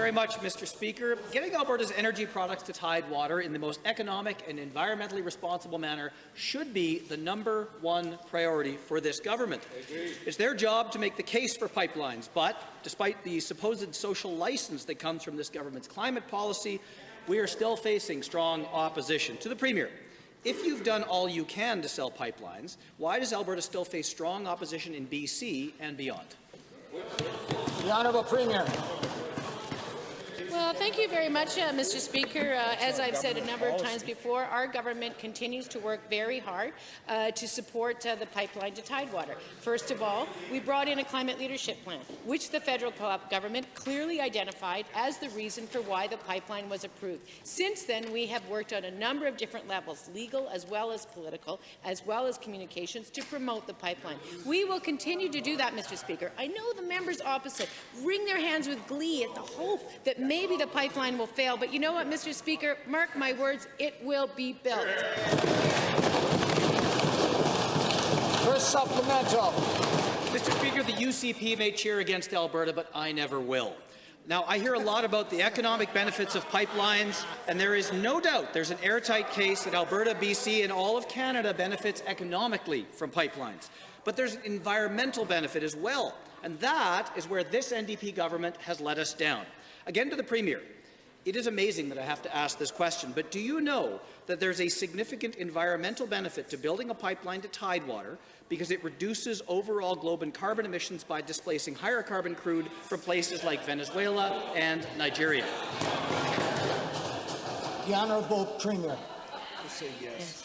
very much, Mr. Speaker. Getting Alberta's energy products to tidewater in the most economic and environmentally responsible manner should be the #1 priority for this government. It's their job to make the case for pipelines, but despite the supposed social license that comes from this government's climate policy, we are still facing strong opposition. To the Premier, if you've done all you can to sell pipelines, why does Alberta still face strong opposition in BC and beyond? The Honourable Premier. Well, thank you very much, Mr. Speaker. As I've said a number of times before, our government continues to work very hard to support the pipeline to tidewater. First of all, we brought in a climate leadership plan, which the federal government clearly identified as the reason for why the pipeline was approved. Since then, we have worked on a number of different levels, legal as well as political, as well as communications, to promote the pipeline. We will continue to do that, Mr. Speaker. I know the members opposite wring their hands with glee at the hope that maybe the pipeline will fail, but you know what, Mr. Speaker? Mark my words, it will be built. First supplemental. Mr. Speaker, the UCP may cheer against Alberta, but I never will. Now, I hear a lot about the economic benefits of pipelines, and there is no doubt there's an airtight case that Alberta, BC, and all of Canada benefits economically from pipelines. But there's an environmental benefit as well, and that is where this NDP government has let us down. Again, to the Premier, it is amazing that I have to ask this question, but do you know that there's a significant environmental benefit to building a pipeline to tidewater because it reduces overall global carbon emissions by displacing higher carbon crude from places like Venezuela and Nigeria? The Honourable Premier. Say yes.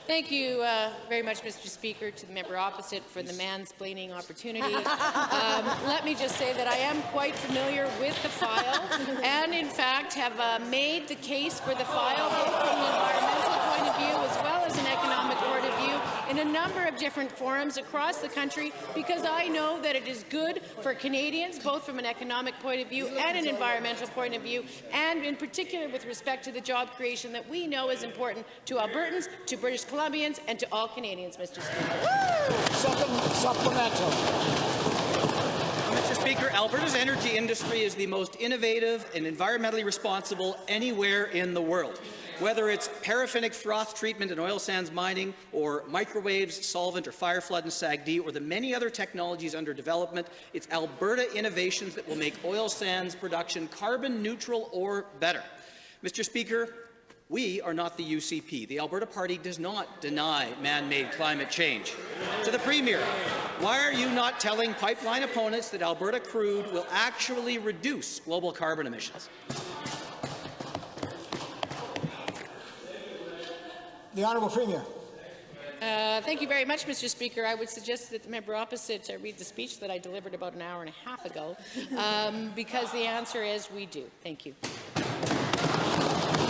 Thank you very much, Mr. Speaker, to the member opposite for the mansplaining opportunity. Let me just say that I am quite familiar with the file and, in fact, have made the case for the file both from an environmental point of view as well as an economic point of view in a number of different forums across the country, because I know that it is good for Canadians, both from an economic point of view and an environmental point of view, and in particular with respect to the job creation that we know is important to Albertans, to British Columbians, and to all Canadians, Mr. Speaker. Supplemental. Mr. Speaker, Alberta's energy industry is the most innovative and environmentally responsible anywhere in the world. Whether it's paraffinic froth treatment in oil sands mining, or microwaves, solvent, or fire flood in SAGD, or the many other technologies under development, it's Alberta innovations that will make oil sands production carbon neutral or better. Mr. Speaker, we are not the UCP. The Alberta Party does not deny man-made climate change. To the Premier, why are you not telling pipeline opponents that Alberta crude will actually reduce global carbon emissions? The Honourable Premier. Thank you very much, Mr. Speaker. I would suggest that the member opposite read the speech that I delivered about an hour and a half ago, because the answer is we do. Thank you.